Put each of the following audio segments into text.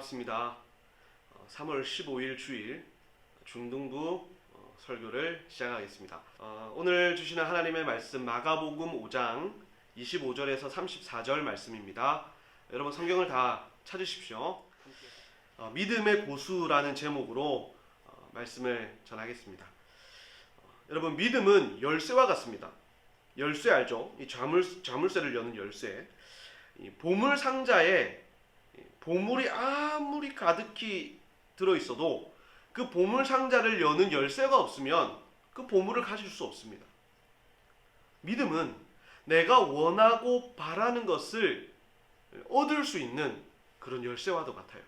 반갑습니다. 3월 15일 주일 중등부 설교를 시작하겠습니다. 오늘 주시는 하나님의 말씀 마가복음 5장 25절에서 34절 말씀입니다. 여러분 성경을 다 찾으십시오. 믿음의 고수라는 제목으로 말씀을 전하겠습니다. 여러분 믿음은 열쇠와 같습니다. 열쇠 알죠? 이 자물쇠를 여는 열쇠. 이 보물 상자에 보물이 아무리 가득히 들어있어도 그 보물 상자를 여는 열쇠가 없으면 그 보물을 가질 수 없습니다. 믿음은 내가 원하고 바라는 것을 얻을 수 있는 그런 열쇠와도 같아요.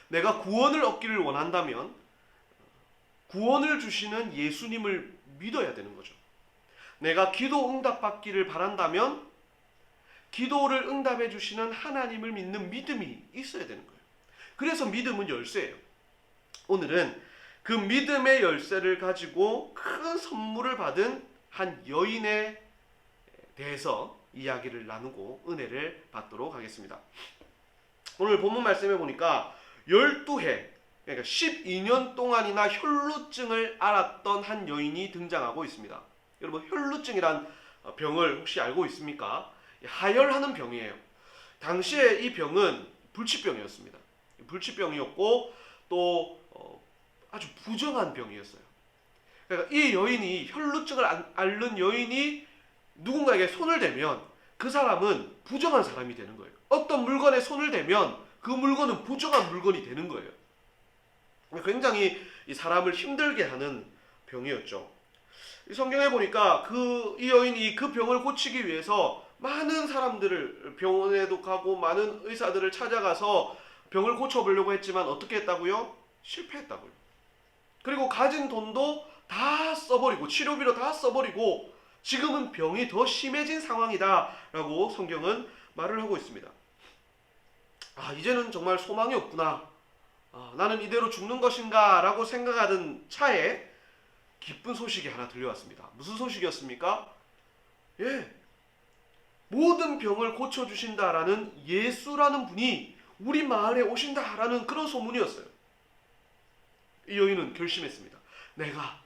내가 구원을 얻기를 원한다면 구원을 주시는 예수님을 믿어야 되는 거죠. 내가 기도 응답받기를 바란다면 기도를 응답해 주시는 하나님을 믿는 믿음이 있어야 되는 거예요. 그래서 믿음은 열쇠예요. 오늘은 그 믿음의 열쇠를 가지고 큰 선물을 받은 한 여인에 대해서 이야기를 나누고 은혜를 받도록 하겠습니다. 오늘 본문 말씀에 보니까 12해, 그러니까 12년 동안이나 혈루증을 앓았던 한 여인이 등장하고 있습니다. 여러분 혈루증이란 병을 혹시 알고 있습니까? 하혈하는 병이에요. 당시에 이 병은 불치병이었습니다. 불치병이었고 또 아주 부정한 병이었어요. 그러니까 이 여인이 혈루증을 앓는 여인이 누군가에게 손을 대면 그 사람은 부정한 사람이 되는 거예요. 어떤 물건에 손을 대면 그 물건은 부정한 물건이 되는 거예요. 굉장히 이 사람을 힘들게 하는 병이었죠. 이 성경에 보니까 이 여인이 그 병을 고치기 위해서 많은 사람들을 병원에도 가고 많은 의사들을 찾아가서 병을 고쳐보려고 했지만 어떻게 했다고요? 실패했다고요. 그리고 가진 돈도 다 써버리고 치료비로 다 써버리고 지금은 병이 더 심해진 상황이다 라고 성경은 말을 하고 있습니다. 이제는 정말 소망이 없구나. 나는 이대로 죽는 것인가 라고 생각하던 차에 기쁜 소식이 하나 들려왔습니다. 무슨 소식이었습니까? 모든 병을 고쳐주신다라는 예수라는 분이 우리 마을에 오신다라는 그런 소문이었어요. 이 여인은 결심했습니다. 내가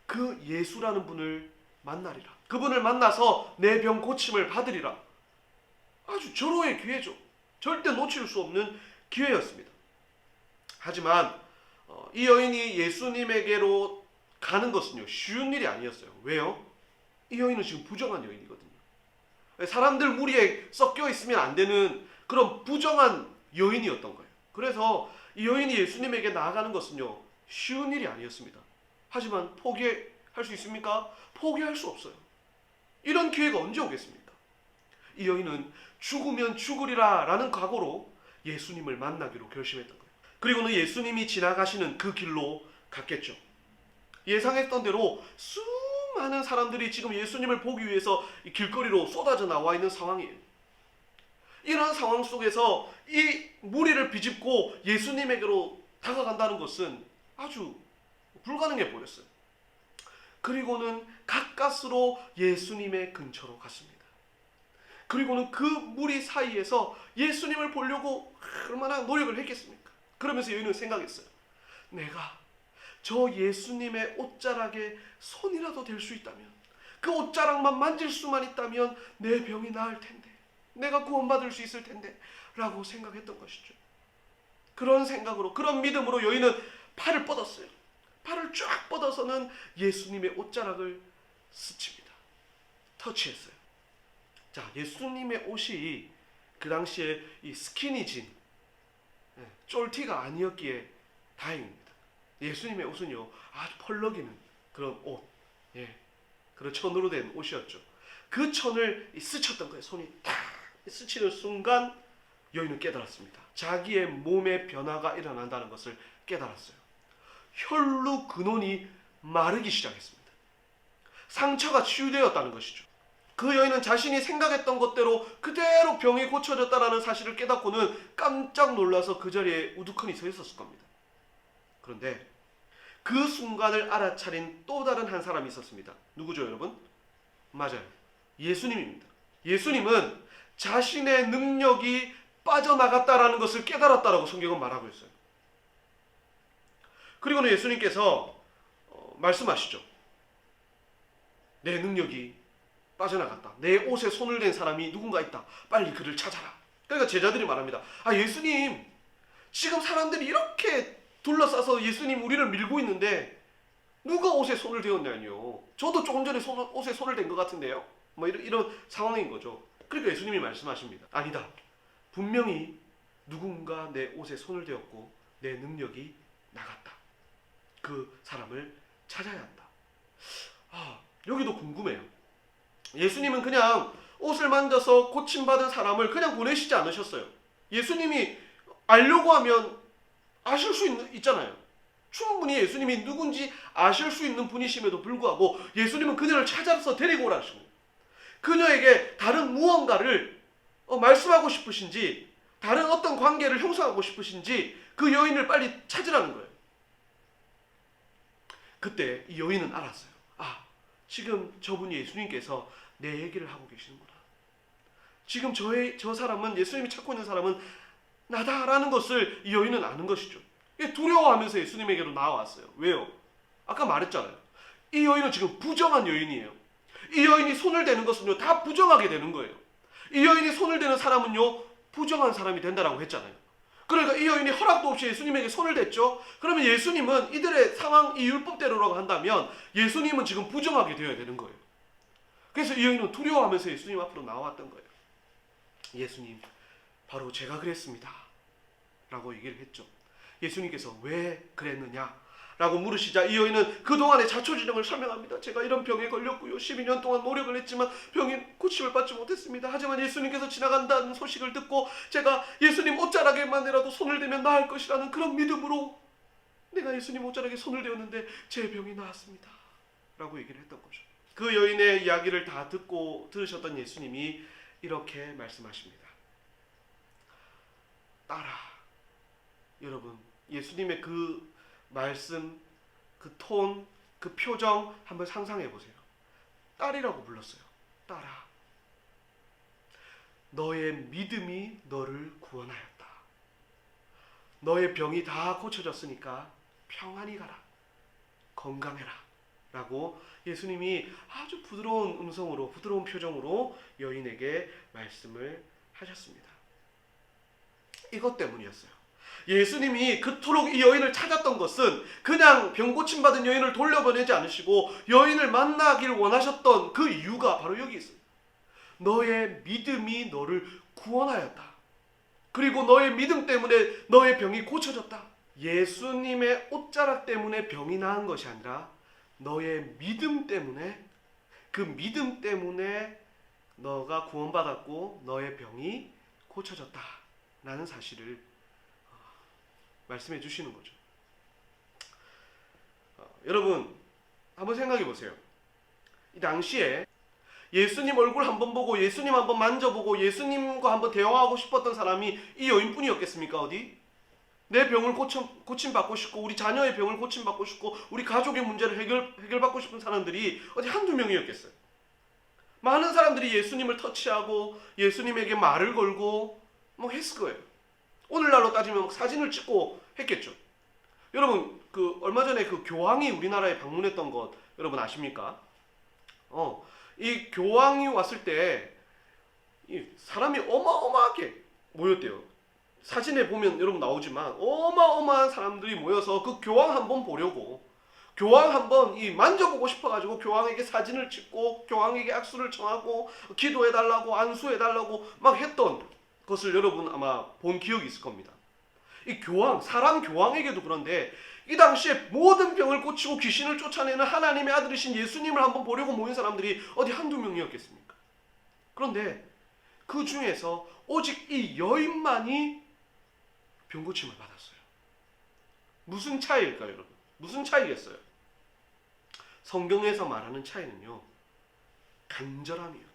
그 예수라는 분을 만나리라. 그분을 만나서 내 병 고침을 받으리라. 아주 절호의 기회죠. 절대 놓칠 수 없는 기회였습니다. 하지만 이 여인이 예수님에게로 가는 것은요 쉬운 일이 아니었어요. 왜요? 이 여인은 지금 부정한 여인이거든요. 사람들 무리에 섞여 있으면 안 되는 그런 부정한 여인이었던 거예요. 그래서 이 여인이 예수님에게 나아가는 것은요 쉬운 일이 아니었습니다. 하지만 포기할 수 있습니까? 포기할 수 없어요. 이런 기회가 언제 오겠습니까? 이 여인은 죽으면 죽으리라 라는 각오로 예수님을 만나기로 결심했던 거예요. 그리고는 예수님이 지나가시는 그 길로 갔겠죠. 예상했던 대로 수많은 사람들이 지금 예수님을 보기 위해서 이 길거리로 쏟아져 나와 있는 상황이에요. 이런 상황 속에서 이 무리를 비집고 예수님에게로 다가간다는 것은 아주 불가능해 보였어요. 그리고는 가까스로 예수님의 근처로 갔습니다. 그리고는 그 무리 사이에서 예수님을 보려고 얼마나 노력을 했겠습니까? 그러면서 여인은 생각했어요. 내가 저 예수님의 옷자락에 손이라도 댈 수 있다면, 그 옷자락만 만질 수만 있다면 내 병이 나을 텐데, 내가 구원받을 수 있을 텐데 라고 생각했던 것이죠. 그런 생각으로, 그런 믿음으로 여인은 팔을 뻗었어요. 팔을 쫙 뻗어서는 예수님의 옷자락을 스칩니다. 터치했어요. 자, 예수님의 옷이 그 당시에 이 스키니진, 쫄티가 아니었기에 다행입니다. 예수님의 옷은요 아주 펄럭이는 그런 옷, 그런 천으로 된 옷이었죠. 그 천을 스쳤던 거예요. 손이 탁 스치는 순간 여인은 깨달았습니다. 자기의 몸에 변화가 일어난다는 것을 깨달았어요. 혈루 근원이 마르기 시작했습니다. 상처가 치유되었다는 것이죠. 그 여인은 자신이 생각했던 것대로 그대로 병이 고쳐졌다는 사실을 깨닫고는 깜짝 놀라서 그 자리에 우두커니 서 있었을 겁니다. 그런데 그 순간을 알아차린 또 다른 한 사람이 있었습니다. 누구죠, 여러분? 맞아요. 예수님입니다. 예수님은 자신의 능력이 빠져나갔다라는 것을 깨달았다라고 성경은 말하고 있어요. 그리고는 예수님께서 말씀하시죠. 내 능력이 빠져나갔다. 내 옷에 손을 댄 사람이 누군가 있다. 빨리 그를 찾아라. 그러니까 제자들이 말합니다. 예수님, 지금 사람들이 이렇게 둘러싸서 예수님 우리를 밀고 있는데 누가 옷에 손을 대었냐뇨. 저도 조금 전에 옷에 손을 댄 것 같은데요. 뭐 이런 상황인 거죠. 그러니까 예수님이 말씀하십니다. 아니다. 분명히 누군가 내 옷에 손을 대었고 내 능력이 나갔다. 그 사람을 찾아야 한다. 여기도 궁금해요. 예수님은 그냥 옷을 만져서 고침받은 사람을 그냥 보내시지 않으셨어요. 예수님이 알려고 하면 아실 수 있잖아요. 충분히 예수님이 누군지 아실 수 있는 분이심에도 불구하고 예수님은 그녀를 찾아서 데리고 오라 하시는 거예요. 그녀에게 다른 무언가를 말씀하고 싶으신지, 다른 어떤 관계를 형성하고 싶으신지 그 여인을 빨리 찾으라는 거예요. 그때 이 여인은 알았어요. 지금 저분이 예수님께서 내 얘기를 하고 계시는구나. 지금 저 사람은, 예수님이 찾고 있는 사람은 나다라는 것을 이 여인은 아는 것이죠. 두려워하면서 예수님에게로 나와왔어요. 왜요? 아까 말했잖아요. 이 여인은 지금 부정한 여인이에요. 이 여인이 손을 대는 것은요, 다 부정하게 되는 거예요. 이 여인이 손을 대는 사람은요, 부정한 사람이 된다라고 했잖아요. 그러니까 이 여인이 허락도 없이 예수님에게 손을 댔죠. 그러면 예수님은 이들의 상황, 이 율법대로라고 한다면 예수님은 지금 부정하게 되어야 되는 거예요. 그래서 이 여인은 두려워하면서 예수님 앞으로 나왔던 거예요. 예수님, 바로 제가 그랬습니다 라고 얘기를 했죠. 예수님께서 왜 그랬느냐 라고 물으시자 이 여인은 그동안의 자초지종을 설명합니다. 제가 이런 병에 걸렸고요. 12년 동안 노력을 했지만 병이 고침을 받지 못했습니다. 하지만 예수님께서 지나간다는 소식을 듣고 제가 예수님 옷자락에만이라도 손을 대면 나을 것이라는 그런 믿음으로 내가 예수님 옷자락에 손을 대었는데 제 병이 나았습니다 라고 얘기를 했던 거죠. 그 여인의 이야기를 다 들으셨던 예수님이 이렇게 말씀하십니다. 딸아. 여러분, 예수님의 그 말씀, 그 톤, 그 표정 한번 상상해 보세요. 딸이라고 불렀어요. 딸아, 너의 믿음이 너를 구원하였다. 너의 병이 다 고쳐졌으니까 평안히 가라. 건강해라. 라고 예수님이 아주 부드러운 음성으로, 부드러운 표정으로 여인에게 말씀을 하셨습니다. 이것 때문이었어요. 예수님이 그토록 이 여인을 찾았던 것은 그냥 병 고침받은 여인을 돌려보내지 않으시고 여인을 만나길 원하셨던 그 이유가 바로 여기 있어요. 너의 믿음이 너를 구원하였다. 그리고 너의 믿음 때문에 너의 병이 고쳐졌다. 예수님의 옷자락 때문에 병이 나은 것이 아니라 너의 믿음 때문에, 그 믿음 때문에 너가 구원받았고 너의 병이 고쳐졌다라는 사실을 말씀해 주시는 거죠. 여러분, 한번 생각해 보세요. 이 당시에 예수님 얼굴 한번 보고 예수님 한번 만져보고 예수님과 한번 대화하고 싶었던 사람이 이 여인뿐이었겠습니까? 어디? 내 병을 고침받고 싶고 우리 자녀의 병을 고침받고 싶고 우리 가족의 문제를 해결받고 싶은 사람들이 어디 한두 명이었겠어요? 많은 사람들이 예수님을 터치하고 예수님에게 말을 걸고 뭐 했을 거예요. 오늘날로 따지면 사진을 찍고 했겠죠. 여러분, 얼마 전에 그 교황이 우리나라에 방문했던 것 여러분 아십니까? 이 교황이 왔을 때 이 사람이 어마어마하게 모였대요. 사진에 보면 여러분 나오지만 어마어마한 사람들이 모여서 그 교황 한번 보려고, 교황 한번 만져보고 싶어가지고 교황에게 사진을 찍고 교황에게 악수를 청하고 기도해달라고 안수해달라고 막 했던 것을 여러분 아마 본 기억이 있을 겁니다. 이 교황, 사람 교황에게도 그런데 이 당시에 모든 병을 고치고 귀신을 쫓아내는 하나님의 아들이신 예수님을 한번 보려고 모인 사람들이 어디 한두 명이었겠습니까? 그런데 그 중에서 오직 이 여인만이 병고침을 받았어요. 무슨 차이일까요, 여러분? 무슨 차이겠어요? 성경에서 말하는 차이는요, 간절함이에요.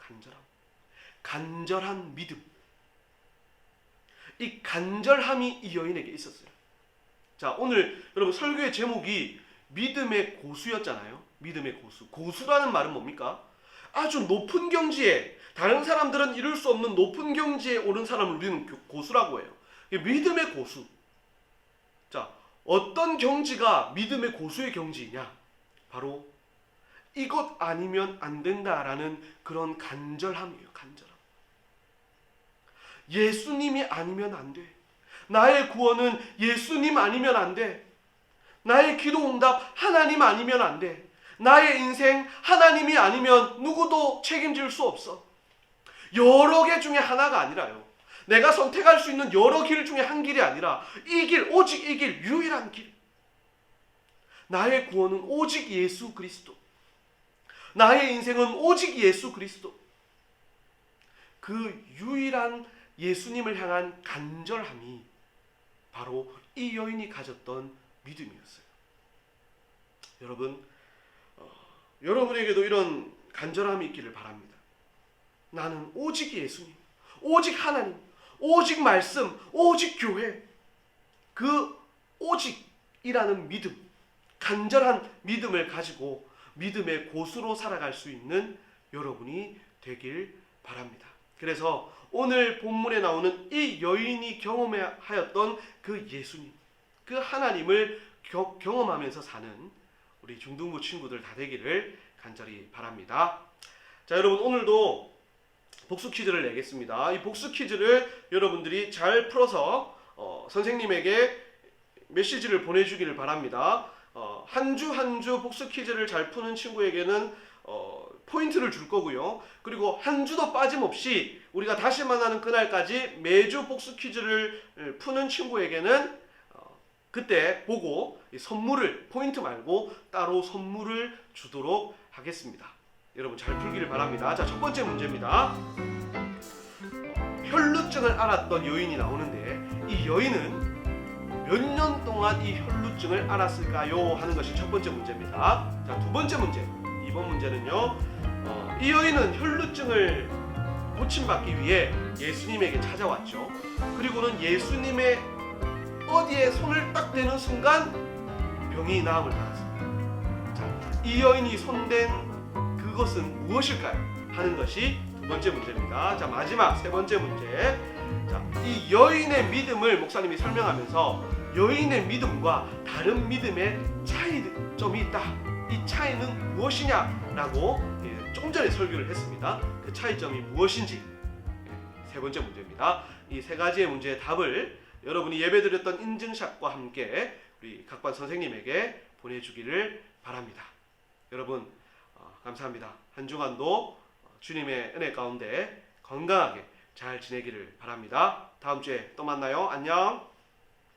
간절한 믿음. 이 간절함이 이 여인에게 있었어요. 자, 오늘 여러분 설교의 제목이 믿음의 고수였잖아요. 믿음의 고수. 고수라는 말은 뭡니까? 아주 높은 경지에 다른 사람들은 이룰 수 없는 높은 경지에 오른 사람을 우리는 고수라고 해요. 믿음의 고수. 자, 어떤 경지가 믿음의 고수의 경지이냐? 바로 이것 아니면 안 된다라는 그런 간절함이에요. 간절함. 예수님이 아니면 안 돼. 나의 구원은 예수님 아니면 안 돼. 나의 기도 응답 하나님 아니면 안 돼. 나의 인생 하나님이 아니면 누구도 책임질 수 없어. 여러 개 중에 하나가 아니라요. 내가 선택할 수 있는 여러 길 중에 한 길이 아니라 이 길, 오직 이 길, 유일한 길. 나의 구원은 오직 예수 그리스도. 나의 인생은 오직 예수 그리스도. 그 유일한 예수님을 향한 간절함이 바로 이 여인이 가졌던 믿음이었어요. 여러분, 여러분에게도 이런 간절함이 있기를 바랍니다. 나는 오직 예수님, 오직 하나님, 오직 말씀, 오직 교회. 그 오직이라는 믿음, 간절한 믿음을 가지고 믿음의 고수로 살아갈 수 있는 여러분이 되길 바랍니다. 그래서 오늘 본문에 나오는 이 여인이 경험하였던 그 예수님, 그 하나님을 경험하면서 사는 우리 중등부 친구들 다 되기를 간절히 바랍니다. 자, 여러분, 오늘도 복수 퀴즈를 내겠습니다. 이 복수 퀴즈를 여러분들이 잘 풀어서 선생님에게 메시지를 보내주기를 바랍니다. 한 주 한 주 복수 퀴즈를 잘 푸는 친구에게는 포인트를 줄 거고요. 그리고 한 주도 빠짐없이 우리가 다시 만나는 그날까지 매주 복수 퀴즈를 푸는 친구에게는 그때 보고 선물을, 포인트 말고 따로 선물을 주도록 하겠습니다. 여러분 잘 풀기를 바랍니다. 자, 첫 번째 문제입니다. 혈루증을 앓았던 여인이 나오는데 이 여인은 몇 년 동안 이 혈루증을 앓았을까요? 하는 것이 첫 번째 문제입니다. 자, 두 번째 문제. 이번 문제는요. 이 여인은 혈루증을 고침받기 위해 예수님에게 찾아왔죠. 그리고는 예수님의 어디에 손을 딱 대는 순간 병이 나음을 받았습니다. 자, 이 여인이 손댄 그것은 무엇일까요? 하는 것이 두 번째 문제입니다. 자, 마지막 세 번째 문제. 자, 이 여인의 믿음을 목사님이 설명하면서 여인의 믿음과 다른 믿음의 차이점이 있다. 이 차이는 무엇이냐라고 조금 전에 설교를 했습니다. 그 차이점이 무엇인지 세 번째 문제입니다. 이 세 가지의 문제의 답을 여러분이 예배드렸던 인증샷과 함께 우리 각반 선생님에게 보내주기를 바랍니다. 여러분 감사합니다. 한 주간도 주님의 은혜 가운데 건강하게 잘 지내기를 바랍니다. 다음 주에 또 만나요. 안녕.